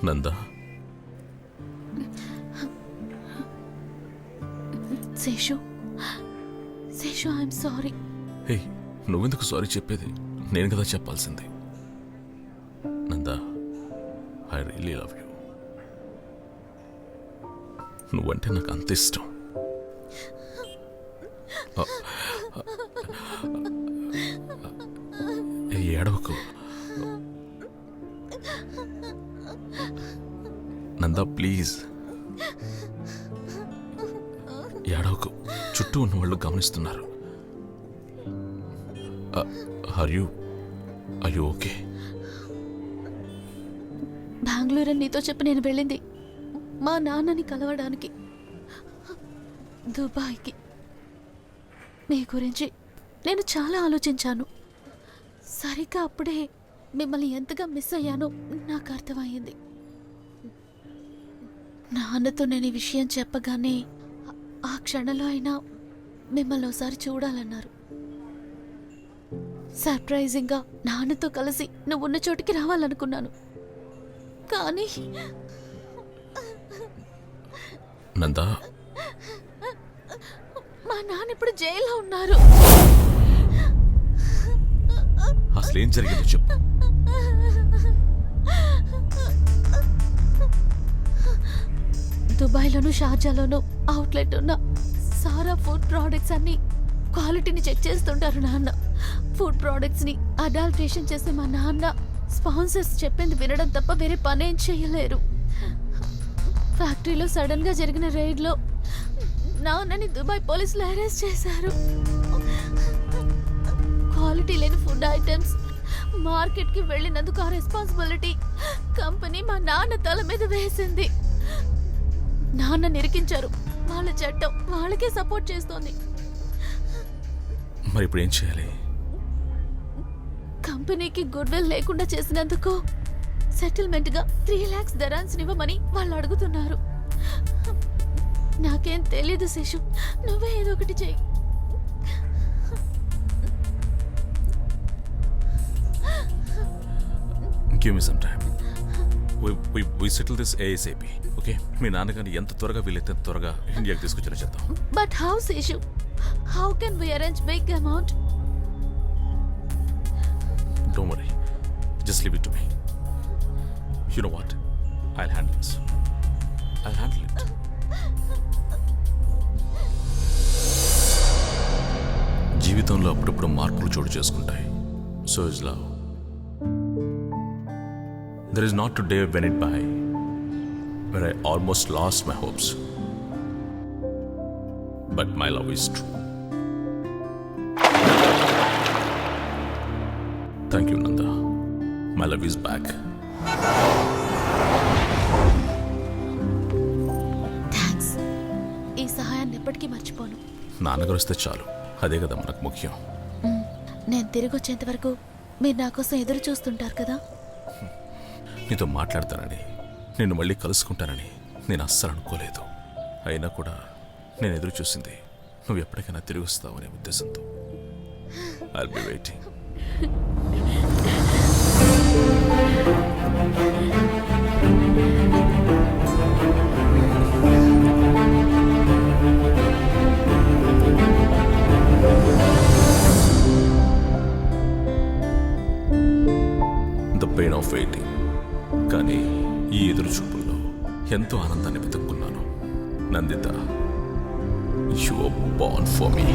Nanda, Seshu, Seshu, I'm sorry. Hey, నువ్వెందుకు sorry చెప్పేది? నేను కదా చెప్పాల్సింది. Nanda, I really love you. నువ్వంటే నాకు అంత ఇష్టం. ఏడవకు నందా, ప్లీజ్ ఏడవకు. చుట్టూ ఉన్న వాళ్ళు గమనిస్తున్నారు. Are you okay? బెంగళూరు అని నీతో చెప్పి నేను వెళ్ళింది మా నాన్నని కలవడానికి, దుబాయ్కి. మీ గురించి నేను చాలా ఆలోచించాను. సరిగ్గా అప్పుడే మిమ్మల్ని ఎంతగా మిస్ అయ్యానో నాకు అర్థమయ్యింది. నాన్నతో నేను ఈ విషయం చెప్పగానే ఆ క్షణంలో అయినా మిమ్మల్ని ఒకసారి చూడాలన్నారు. సర్ప్రైజింగ్గా నాన్నతో కలిసి నువ్వున్న చోటికి రావాలనుకున్నాను. కానీ నందా, మా నాన్న ఇప్పుడు జైల్లో ఉన్నారు. అసలు ఏం జరిగిందో చెప్పు. దుబాయ్లోను షార్జాలోను అవుట్లెట్ ఉన్న సారా ఫుడ్ ప్రోడక్ట్స్ అన్ని క్వాలిటీని చెక్ చేస్తుంటారు నాన్న. ఫుడ్ ప్రోడక్ట్స్ని అడాల్ట్రేషన్ చేసే మా నాన్న స్పాన్సర్స్ చెప్పింది వినడం తప్ప వేరే పనేం చేయలేరు. ఫ్యాక్టరీలో సడన్ గా జరిగిన రైడ్లో నాన్నని దుబాయ్ పోలీసులు అరెస్ట్ చేశారు. క్వాలిటీ లేని ఫుడ్ ఐటమ్స్ మార్కెట్కి వెళ్ళినందుకు ఆ రెస్పాన్సిబిలిటీ కంపెనీ మా నాన్న తల మీద వేసింది. నాన్న నిరికించారు. వాళ్ళ చట్టం వాళ్ళకే సపోర్ట్ చేస్తోంది. మరి ఇప్పుడు ఏం చేయాలి? కంపెనీకి గుడ్ విల్ లేకుండా చేసినందుకు సెటిల్మెంట్ గా 3 lakhs dirhams ఇవ్వమని వాళ్ళు అడుగుతున్నారు. నాకేం తెలీదు శిశు, నువ్వే ఏదో ఒకటి చెయ్యి. Give me some time. We settle this ASAP. Okay? మీ నాన్నగారిని ఎంత త్వరగా వీలైతే త్వరగా ఇండియాకి తీసుకొచ్చేలా చేద్దాం. But how, శిశు? How can we arrange big amount? Don't worry. Just leave it to me. You know what? I'll handle this. I'll handle it. జీవితంలో అప్పుడప్పుడు మార్పులు చోటు చేసుకుంటాయి. So is love. There is not a day went by where I almost lost my hopes. But my love is true. Thank you, Nanda. My love is back. Thanks. ఈ సహాయాన్ని ఎప్పటికీ మర్చిపోను. నాన్నగారు వస్తే చాలు, అదే కదా మనకు ముఖ్యం. నేను తిరిగి వచ్చేంత వరకు మీరు నా కోసం ఎదురు చూస్తుంటారు కదా. నీతో మాట్లాడతానని, నిన్ను మళ్ళీ కలుసుకుంటానని నేను అస్సలు అనుకోలేదు. అయినా కూడా నేను ఎదురు చూసింది నువ్వు ఎప్పటికైనా తిరిగి వస్తావనే ఉద్దేశంతో. I'll be waiting. The pain of waiting. కానీ ఈ ఎదురు చూపుల్లో ఎంతో ఆనందాన్ని వెతుక్కున్నాను. Nanditha, you were born for me.